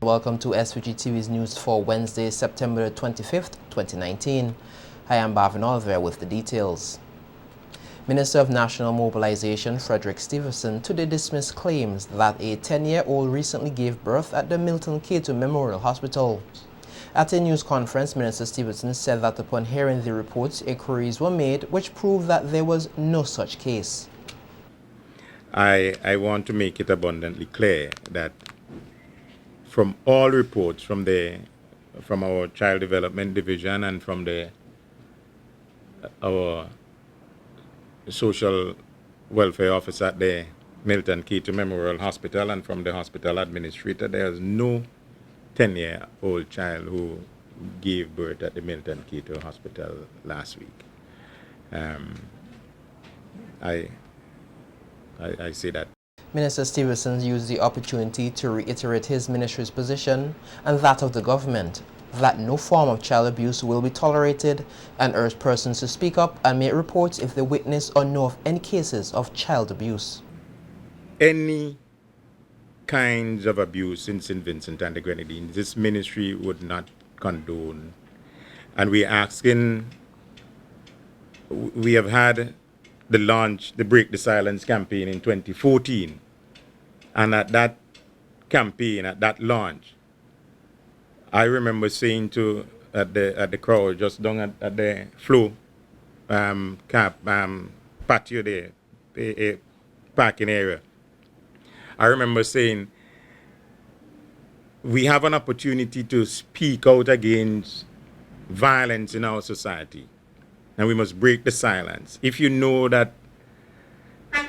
Welcome to SVG-TV's news for Wednesday, September 25th, 2019. I am Bhavin Oliver with the details. Minister of National Mobilization Frederick Stevenson today dismissed claims that a 10-year-old recently gave birth at the Milton Cato Memorial Hospital. At a news conference, Minister Stevenson said that upon hearing the reports, inquiries were made which proved that there was no such case. I want to make it abundantly clear that from all reports from our Child Development Division and from our Social Welfare Office at the Milton Cato Memorial Hospital and from the hospital administrator, there is no 10-year-old child who gave birth at the Milton Cato Hospital last week. I say that. Minister Stevenson used the opportunity to reiterate his ministry's position and that of the government that no form of child abuse will be tolerated and urged persons to speak up and make reports if they witness or know of any cases of child abuse. Any kinds of abuse in St. Vincent and the Grenadines, this ministry would not condone. And we have had the Break the Silence campaign in 2014. And at that campaign, at that launch, I remember saying at the crowd just down at the flow patio there, a parking area, I remember saying we have an opportunity to speak out against violence in our society, and we must break the silence. If you know that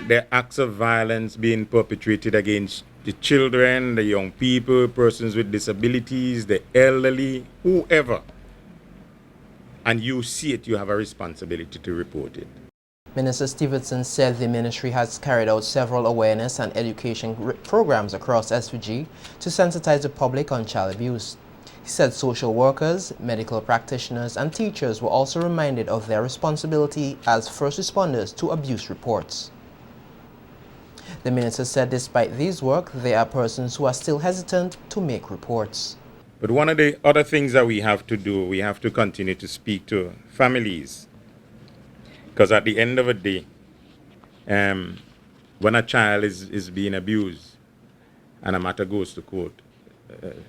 there are acts of violence being perpetrated against the children, the young people, persons with disabilities, the elderly, whoever, and you see it, you have a responsibility to report it. Minister Stevenson said the ministry has carried out several awareness and education programs across SVG to sensitize the public on child abuse. He said social workers, medical practitioners, and teachers were also reminded of their responsibility as first responders to abuse reports. The minister said despite these work, there are persons who are still hesitant to make reports. But one of the other things that we have to do, we have to continue to speak to families. Because at the end of the day, when a child is being abused and a matter goes to court,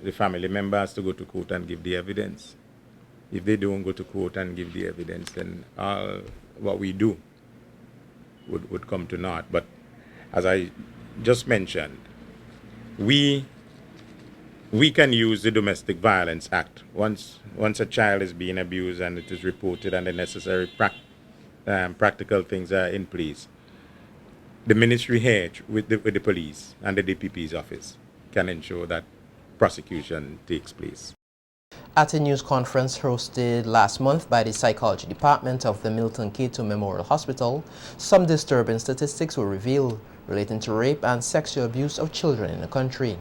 the family member has to go to court and give the evidence. If they don't go to court and give the evidence, then all what we do would come to naught. But as I just mentioned, we can use the Domestic Violence Act. Once a child is being abused and it is reported and the necessary practical things are in place, the ministry here with the police and the DPP's office can ensure that prosecution takes place. At a news conference hosted last month by the Psychology Department of the Milton Cato Memorial Hospital, some disturbing statistics were revealed relating to rape and sexual abuse of children in the country.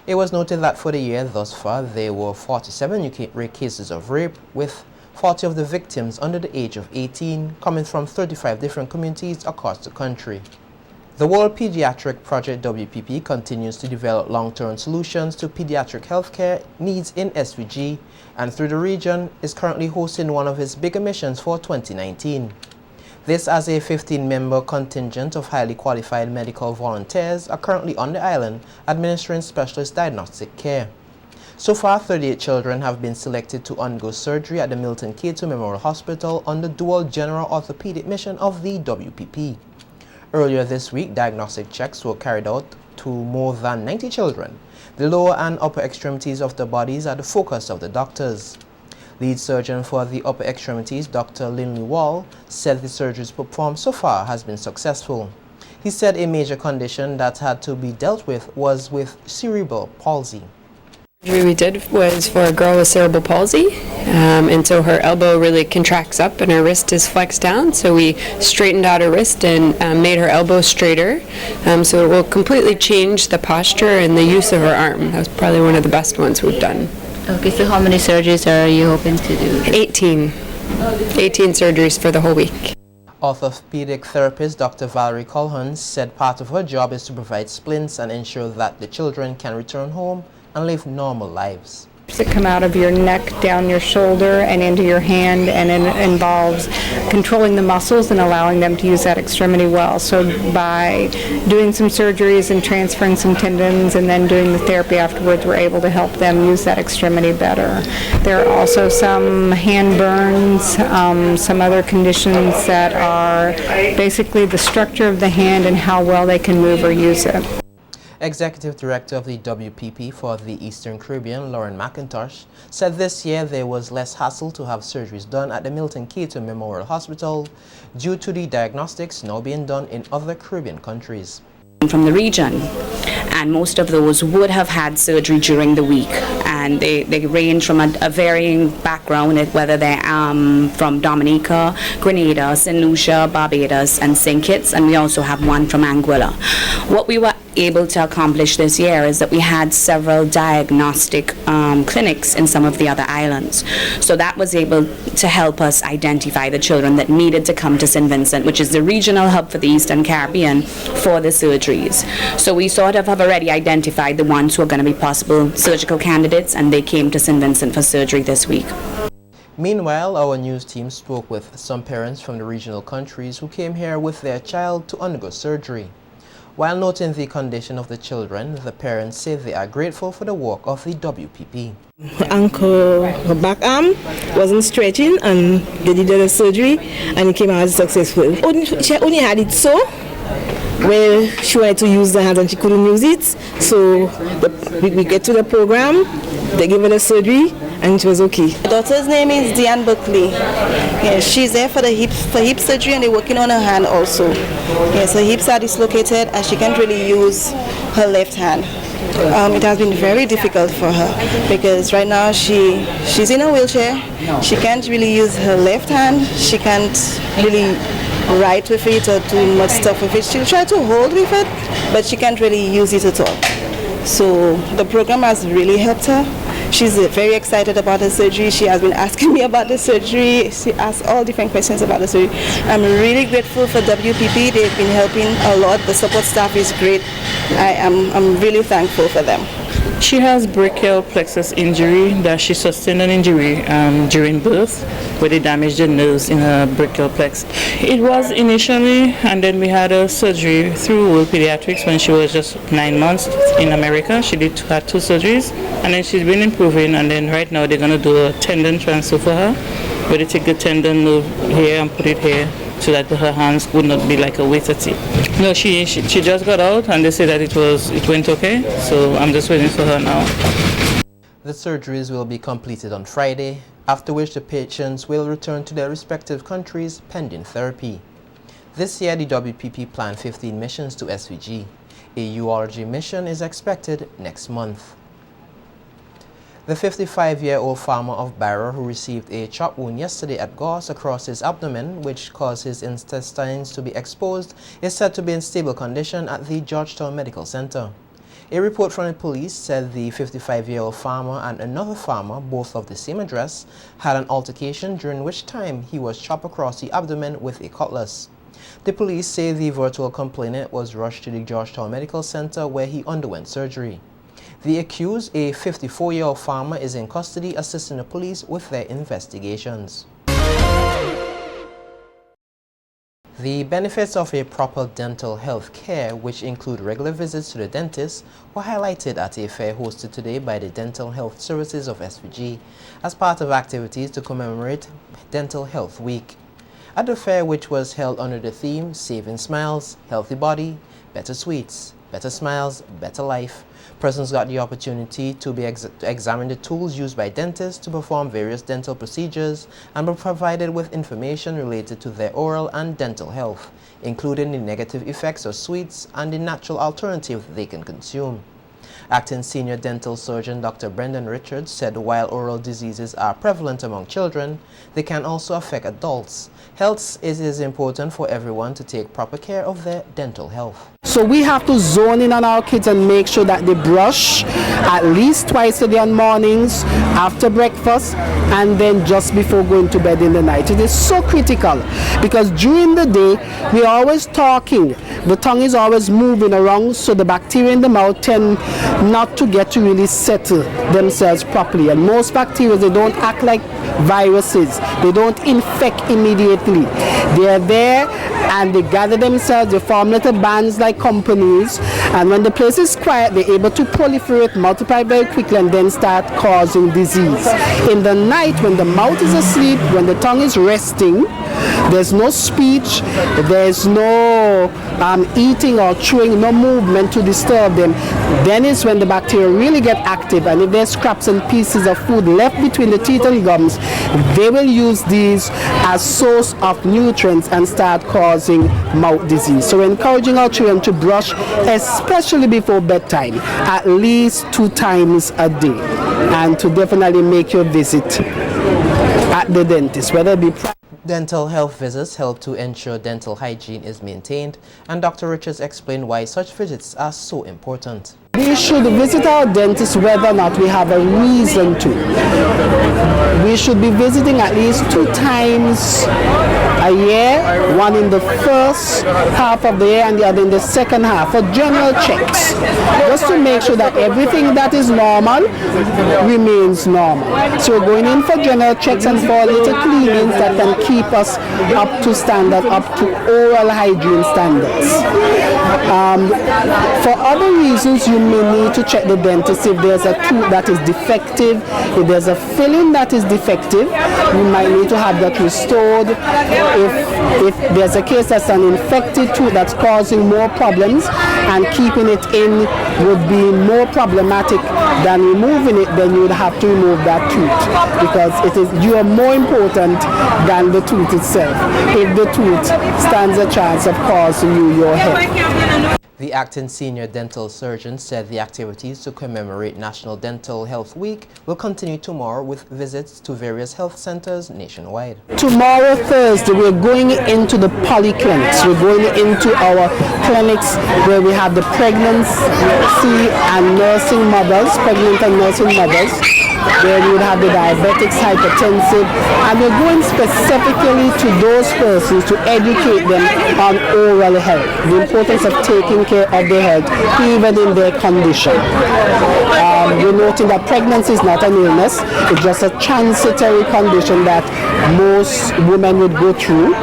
It was noted that for the year thus far, there were 47 new cases of rape, with 40 of the victims under the age of 18, coming from 35 different communities across the country. The World Pediatric Project WPP continues to develop long-term solutions to pediatric healthcare needs in SVG, and through the region is currently hosting one of its bigger missions for 2019. This as a 15-member contingent of highly qualified medical volunteers are currently on the island administering specialist diagnostic care. So far, 38 children have been selected to undergo surgery at the Milton Cato Memorial Hospital on the dual general orthopedic mission of the WPP. Earlier this week, diagnostic checks were carried out to more than 90 children. The lower and upper extremities of the bodies are the focus of the doctors. Lead surgeon for the upper extremities, Dr. Linley Wall, said the surgeries performed so far has been successful. He said a major condition that had to be dealt with was with cerebral palsy. The surgery we did was for a girl with cerebral palsy, and so her elbow really contracts up and her wrist is flexed down, so we straightened out her wrist and made her elbow straighter, so it will completely change the posture and the use of her arm. That was probably one of the best ones we've done. Okay, so how many surgeries are you hoping to do? 18 surgeries for the whole week. Orthopedic therapist Dr. Valerie Colhun said part of her job is to provide splints and ensure that the children can return home and live normal lives. That come out of your neck, down your shoulder, and into your hand, and it involves controlling the muscles and allowing them to use that extremity well. So by doing some surgeries and transferring some tendons and then doing the therapy afterwards, we're able to help them use that extremity better. There are also some hand burns, some other conditions that are basically the structure of the hand and how well they can move or use it. Executive Director of the WPP for the Eastern Caribbean, Lauren McIntosh, said this year there was less hassle to have surgeries done at the Milton Keaton Memorial Hospital due to the diagnostics now being done in other Caribbean countries. From the region, and most of those would have had surgery during the week, and they range from a varying background, whether they're from Dominica, Grenada, St. Lucia, Barbados, and St. Kitts, and we also have one from Anguilla. What we were able to accomplish this year is that we had several diagnostic clinics in some of the other islands. So that was able to help us identify the children that needed to come to St. Vincent, which is the regional hub for the Eastern Caribbean for the surgeries. So we sort of have already identified the ones who are going to be possible surgical candidates, and they came to St. Vincent for surgery this week. Meanwhile, our news team spoke with some parents from the regional countries who came here with their child to undergo surgery. While noting the condition of the children, the parents say they are grateful for the work of the WPP. Her back arm wasn't stretching, and they did the surgery and it came out successful. She only had it so where she wanted to use the hands and she couldn't use it. So we get to the program, they gave her the surgery, and she was okay. My daughter's name is Diane Buckley. Yeah, she's there for the hip surgery, and they're working on her hand also. Yes, her hips are dislocated and she can't really use her left hand. It has been very difficult for her because right now she's in a wheelchair. She can't really use her left hand. She can't really write with it or do much stuff with it. She'll try to hold with it, but she can't really use it at all. So the program has really helped her. She's very excited about the surgery. She has been asking me about the surgery. She asked all different questions about the surgery. I'm really grateful for WPP. They've been helping a lot. The support staff is great. I'm really thankful for them. She has brachial plexus injury, that she sustained an injury during birth where they damaged the nerves in her brachial plexus. It was initially, and then we had a surgery through World Pediatrics when she was just 9 months in America. She had 2 surgeries, and then she's been improving, and then right now they're going to do a tendon transfer for her, where they take the tendon nerve here and put it here so that her hands would not be like a weighted tip. No, she just got out and they said that it went okay, so I'm just waiting for her now. The surgeries will be completed on Friday, after which the patients will return to their respective countries pending therapy. This year, the WPP planned 15 missions to SVG. A urology mission is expected next month. The 55-year-old farmer of Barra who received a chop wound yesterday at Goss across his abdomen, which caused his intestines to be exposed, is said to be in stable condition at the Georgetown Medical Center. A report from the police said the 55-year-old farmer and another farmer, both of the same address, had an altercation during which time he was chopped across the abdomen with a cutlass. The police say the virtual complainant was rushed to the Georgetown Medical Center where he underwent surgery. The accused, a 54-year-old farmer, is in custody assisting the police with their investigations. The benefits of a proper dental health care, which include regular visits to the dentist, were highlighted at a fair hosted today by the Dental Health Services of SVG as part of activities to commemorate Dental Health Week. At the fair, which was held under the theme Saving Smiles, Healthy Body, Better Sweets, Better Smiles, Better Life, persons got the opportunity to examine the tools used by dentists to perform various dental procedures and were provided with information related to their oral and dental health, including the negative effects of sweets and the natural alternative they can consume. Acting Senior Dental Surgeon Dr. Brendan Richards said while oral diseases are prevalent among children, they can also affect adults. Hence, it is important for everyone to take proper care of their dental health. So we have to zone in on our kids and make sure that they brush at least twice a day on mornings, after breakfast, and then just before going to bed in the night. It is so critical because during the day we are always talking, the tongue is always moving around, so the bacteria in the mouth tend not to get to really settle themselves properly. And most bacteria, they don't act like viruses. They don't infect immediately. They are there and they gather themselves, they form little bands like companies, and when the place is quiet, they're able to proliferate, multiply very quickly, and then start causing disease. In the night, when the mouth is asleep, when the tongue is resting, there's no speech, there's no eating or chewing, no movement to disturb them. Then is when the bacteria really get active, and if there's scraps and pieces of food left between the teeth and gums, they will use these as source of nutrients and start causing mouth disease. So we're encouraging our children to brush, especially before bedtime, at least 2 times a day, and to definitely make your visit at the dentist, whether it be Dental health visits help to ensure dental hygiene is maintained, and Dr. Richards explained why such visits are so important. We should visit our dentist whether or not we have a reason to. We should be visiting at least 2 times a year, one in the first half of the year and the other in the second half, for general checks, just to make sure that everything that is normal remains normal. So we're going in for general checks and for little cleanings that can keep us up to standard, up to oral hygiene standards. For other reasons, you may need to check the dentist if there's a tooth that is defective. If there's a filling that is defective, you might need to have that restored. If there's a case that's an infected tooth that's causing more problems, and keeping it in would be more problematic than removing it, then you would have to remove that tooth, because you are more important than the tooth itself. If the tooth stands a chance of causing you your health. The acting senior dental surgeon said the activities to commemorate National Dental Health Week will continue tomorrow with visits to various health centers nationwide. Tomorrow, Thursday, we're going into the polyclinics. We're going into our clinics where we have the pregnancy and nursing mothers, pregnant and nursing mothers, where we would have the diabetics, hypertensive, and we're going specifically to those persons to educate them on oral health, the importance of taking care of their health, even in their condition. We're noting that pregnancy is not an illness, it's just a transitory condition that most women would go through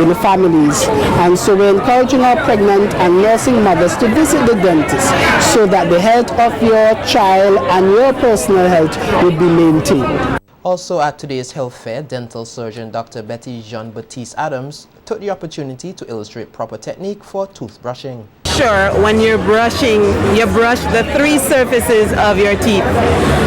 in families. And so we're encouraging our pregnant and nursing mothers to visit the dentist so that the health of your child and your personal health would be maintained. Also at today's health fair, dental surgeon Dr. Betty Jean-Baptiste Adams took the opportunity to illustrate proper technique for toothbrushing. Sure, when you're brushing, you brush the 3 surfaces of your teeth.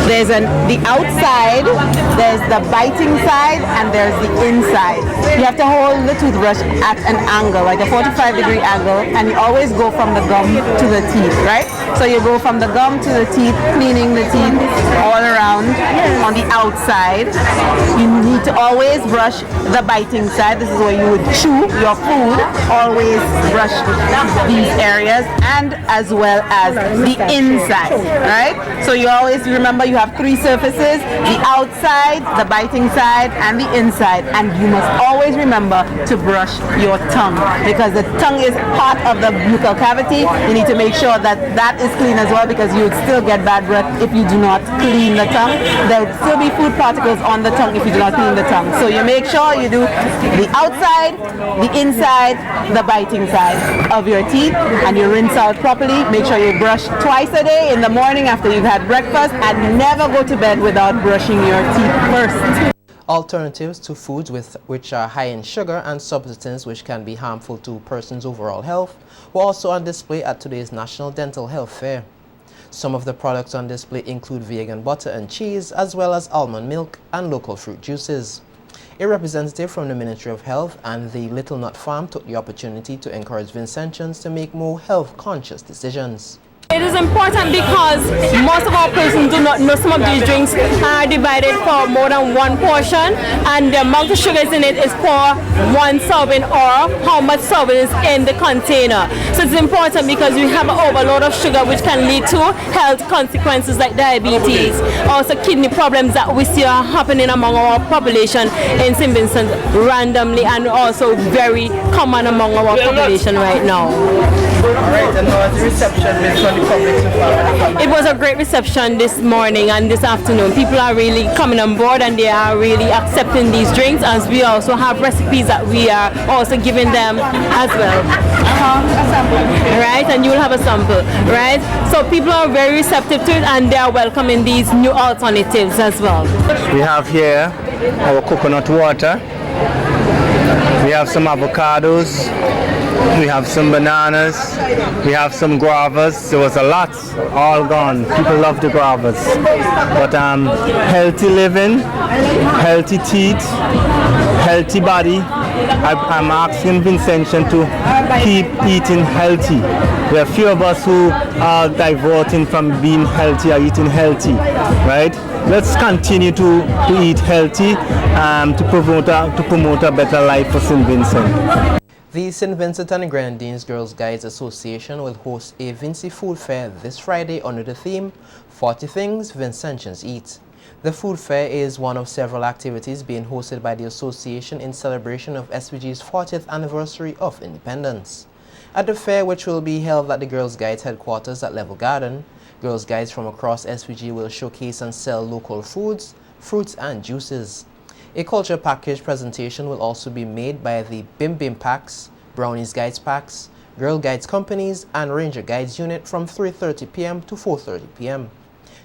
There's the outside, there's the biting side, and there's the inside. You have to hold the toothbrush at an angle, like a 45-degree angle, and you always go from the gum to the teeth, right? So you go from the gum to the teeth, cleaning the teeth all around on the outside. You need to always brush the biting side. This is where you would chew your food. Always brush these areas, and as well as the inside, right? So you always remember you have 3 surfaces, the outside, the biting side, and the inside. And you must always remember to brush your tongue, because the tongue is part of the buccal cavity. You need to make sure that that is clean as well, because you would still get bad breath if you do not clean the tongue. There would still be food particles on the tongue if you do not clean the tongue. So you make sure you do the outside, the inside, the biting side of your teeth, and you rinse out properly. Make sure you brush twice a day, in the morning after you've had breakfast, and never go to bed without brushing your teeth first. Alternatives to foods which are high in sugar and substances which can be harmful to persons' overall health were also on display at today's National Dental Health Fair. Some of the products on display include vegan butter and cheese, as well as almond milk and local fruit juices. A representative from the Ministry of Health and the Little Nut Farm took the opportunity to encourage Vincentians to make more health-conscious decisions. It is important because most of our persons do not know some of these drinks are divided for more than one portion, and the amount of sugars in it is for one serving or how much serving is in the container. So it's important because we have an overload of sugar which can lead to health consequences like diabetes, also kidney problems that we see are happening among our population in St. Vincent randomly and also very common among our population right now. Alright, and how has the reception been from the public so far? It was a great reception this morning and this afternoon. People are really coming on board and they are really accepting these drinks, as we also have recipes that we are also giving them as well. Right, and you will have a sample, right? So people are very receptive to it and they are welcoming these new alternatives as well. We have here our coconut water. We have some avocados. We have some bananas, we have some guavas. There was a lot, all gone. People love the guavas. But healthy living, healthy teeth, healthy body. I'm asking Vincentian to keep eating healthy. There are few of us who are diverting from being healthy or eating healthy, right? Let's continue to eat healthy to promote a better life for St. Vincent. The St. Vincent and Grenadines Girls Guides Association will host a Vinci Food Fair this Friday under the theme 40 Things Vincentians Eat. The food fair is one of several activities being hosted by the association in celebration of SVG's 40th anniversary of independence. At the fair, which will be held at the Girls Guides headquarters at Level Garden, Girls Guides from across SVG will showcase and sell local foods, fruits and juices. A culture package presentation will also be made by the Bim Bim Packs, Brownies Guides Packs, Girl Guides Companies and Ranger Guides Unit from 3:30 p.m. to 4:30 p.m.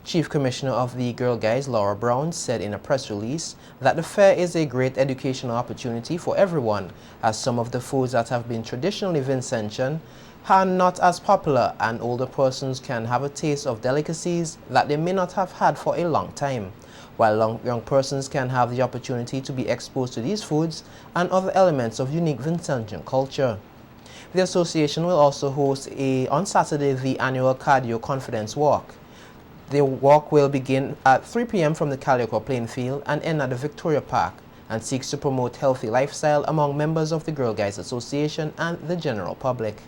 Chief Commissioner of the Girl Guides, Laura Brown, said in a press release that the fair is a great educational opportunity for everyone, as some of the foods that have been traditionally Vincentian are not as popular and older persons can have a taste of delicacies that they may not have had for a long time, while young persons can have the opportunity to be exposed to these foods and other elements of unique Vincentian culture. The association will also host on Saturday the annual Cardio Confidence Walk. The walk will begin at 3 p.m. from the Calico playing field and end at the Victoria Park, and seeks to promote healthy lifestyle among members of the Girl Guides Association and the general public.